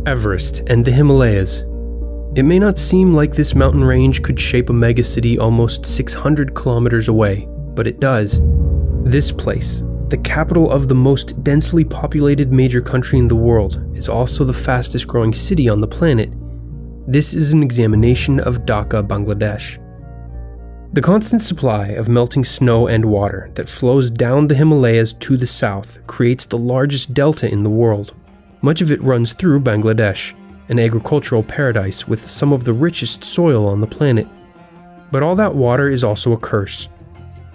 Everest and the Himalayas. It may not seem like this mountain range could shape a megacity almost 600 kilometers away, but it does. This place, the capital of the most densely populated major country in the world, is also the fastest growing city on the planet. This is an examination of Dhaka, Bangladesh. The constant supply of melting snow and water that flows down the Himalayas to the south creates the largest delta in the world. Much of it runs through Bangladesh, an agricultural paradise with some of the richest soil on the planet. But all that water is also a curse.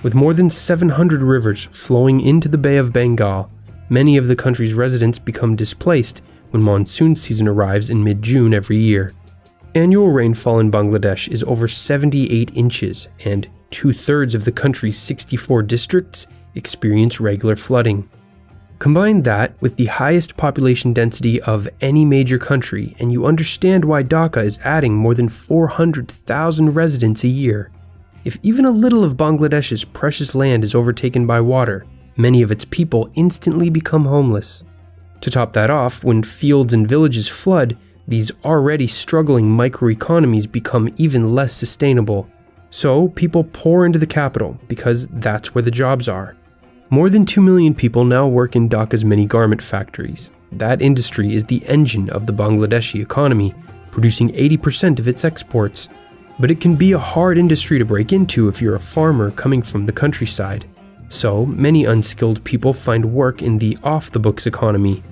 With more than 700 rivers flowing into the Bay of Bengal, many of the country's residents become displaced when monsoon season arrives in mid-June every year. Annual rainfall in Bangladesh is over 78 inches, and 2/3 of the country's 64 districts experience regular flooding. Combine that with the highest population density of any major country, and you understand why Dhaka is adding more than 400,000 residents a year. If even a little of Bangladesh's precious land is overtaken by water, many of its people instantly become homeless. To top that off, when fields and villages flood, these already struggling microeconomies become even less sustainable. So people pour into the capital because that's where the jobs are. More than 2 million people now work in Dhaka's many garment factories. That industry is the engine of the Bangladeshi economy, producing 80% of its exports. But it can be a hard industry to break into if you're a farmer coming from the countryside. So many unskilled people find work in the off-the-books economy.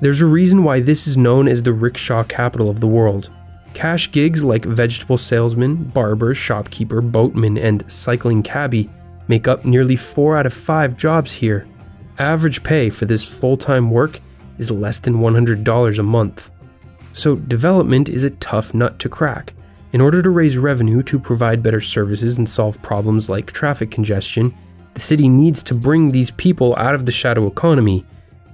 There's a reason why this is known as the rickshaw capital of the world. Cash gigs like vegetable salesman, barber, shopkeeper, boatman, and cycling cabbie make up nearly 4 out of 5 jobs here. Average pay for this full-time work is less than $100 a month. So development is a tough nut to crack. In order to raise revenue to provide better services and solve problems like traffic congestion, the city needs to bring these people out of the shadow economy.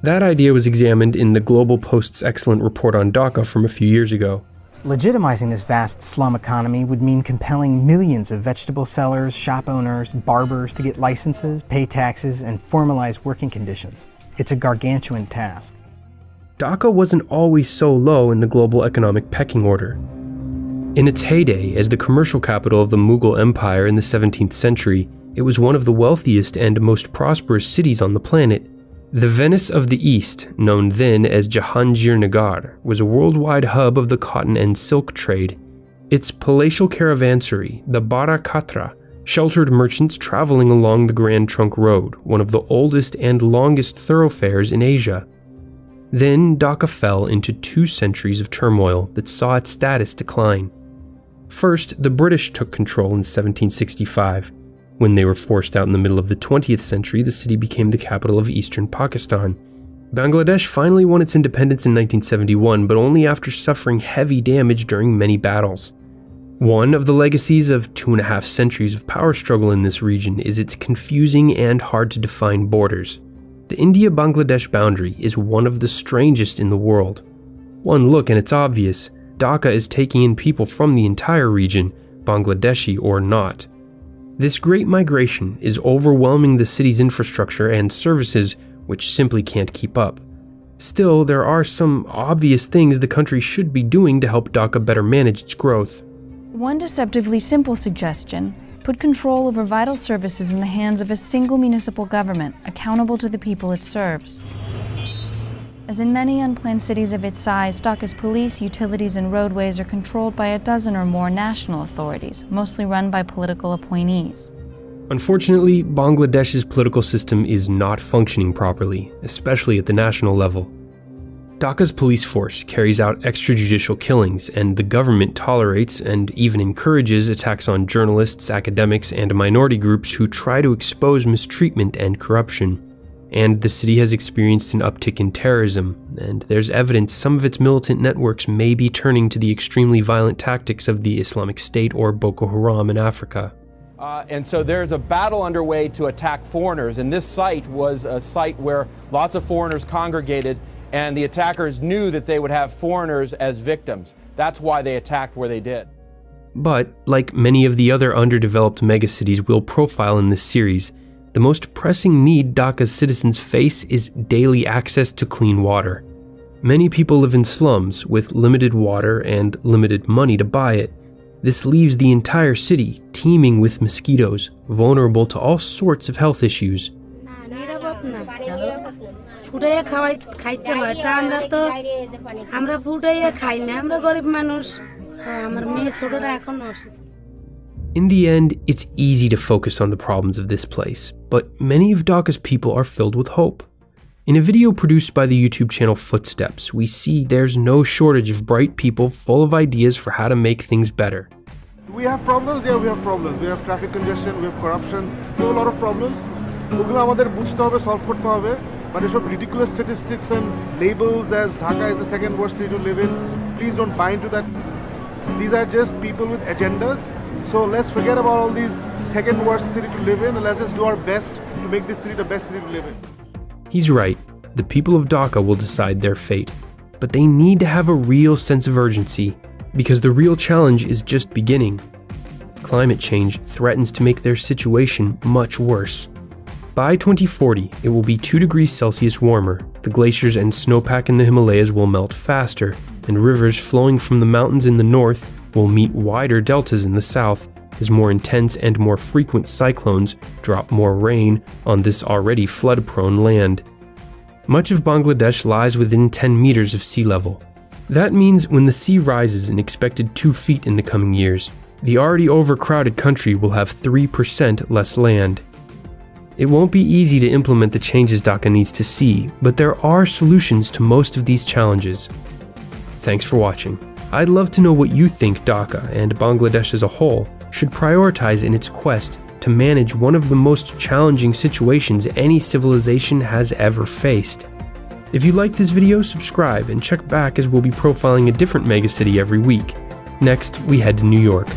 That idea was examined in the Global Post's excellent report on Dhaka from a few years ago. Legitimizing this vast slum economy would mean compelling millions of vegetable sellers, shop owners, barbers to get licenses, pay taxes, and formalize working conditions. It's a gargantuan task. Dhaka wasn't always so low in the global economic pecking order. In its heyday as the commercial capital of the Mughal Empire in the 17th century, it was one of the wealthiest and most prosperous cities on the planet. The Venice of the East, known then as JahangirNawab, was a worldwide hub of the cotton and silk trade. Its palatial caravansary, the Barakatra, sheltered merchants traveling along the Grand Trunk Road, one of the oldest and longest thoroughfares in Asia. Then Dhaka fell into 2 centuries of turmoil that saw its status decline. First, the British took control in 1765. When they were forced out in the middle of the 20th century, the city became the capital of eastern Pakistan. Bangladesh finally won its independence in 1971, but only after suffering heavy damage during many battles. One of the legacies of 2.5 centuries of power struggle in this region is its confusing and hard-to-define borders. The India-Bangladesh boundary is one of the strangest in the world. One look and it's obvious, Dhaka is taking in people from the entire region, Bangladeshi or not. This great migration is overwhelming the city's infrastructure and services, which simply can't keep up. Still, there are some obvious things the country should be doing to help Dhaka better manage its growth. One deceptively simple suggestion: put control over vital services in the hands of a single municipal government, accountable to the people it serves. As in many unplanned cities of its size, Dhaka's police, utilities, and roadways are controlled by a dozen or more national authorities, mostly run by political appointees. Unfortunately, Bangladesh's political system is not functioning properly, especially at the national level. Dhaka's police force carries out extrajudicial killings, and the government tolerates and even encourages attacks on journalists, academics, and minority groups who try to expose mistreatment and corruption. And the city has experienced an uptick in terrorism, and there's evidence some of its militant networks may be turning to the extremely violent tactics of the Islamic State or Boko Haram in Africa. And so there's a battle underway to attack foreigners, and this site was a site where lots of foreigners congregated, and the attackers knew that they would have foreigners as victims. That's why they attacked where they did. But, like many of the other underdeveloped megacities we'll profile in this series, the most pressing need Dhaka's citizens face is daily access to clean water. Many people live in slums with limited water and limited money to buy it. This leaves the entire city teeming with mosquitoes, vulnerable to all sorts of health issues. In the end, it's easy to focus on the problems of this place, but many of Dhaka's people are filled with hope. In a video produced by the YouTube channel Footsteps, we see there's no shortage of bright people full of ideas for how to make things better. Do we have problems? Yeah, we have problems. We have traffic congestion, we have corruption, we have a lot of problems. ওগুলো আমাদের বুঝতে হবে, solve করতে হবে, but এসব ridiculous statistics and labels as Dhaka is the second worst city to live in, please don't buy into that. These are just people with agendas. So let's forget about all these second worst city to live in and let's just do our best to make this city the best city to live in. He's right. The people of Dhaka will decide their fate. But they need to have a real sense of urgency, because the real challenge is just beginning. Climate change threatens to make their situation much worse. By 2040, it will be 2 degrees Celsius warmer, the glaciers and snowpack in the Himalayas will melt faster, and rivers flowing from the mountains in the north will meet wider deltas in the south as more intense and more frequent cyclones drop more rain on this already flood-prone land. Much of Bangladesh lies within 10 meters of sea level. That means when the sea rises an expected 2 feet in the coming years, the already overcrowded country will have 3% less land. It won't be easy to implement the changes Dhaka needs to see, but there are solutions to most of these challenges. Thanks for watching. I'd love to know what you think Dhaka and Bangladesh as a whole should prioritize in its quest to manage one of the most challenging situations any civilization has ever faced. If you like this video, subscribe and check back as we'll be profiling a different megacity every week. Next, we head to New York.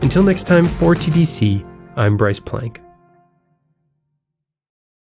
Until next time, for TDC, I'm Bryce Plank.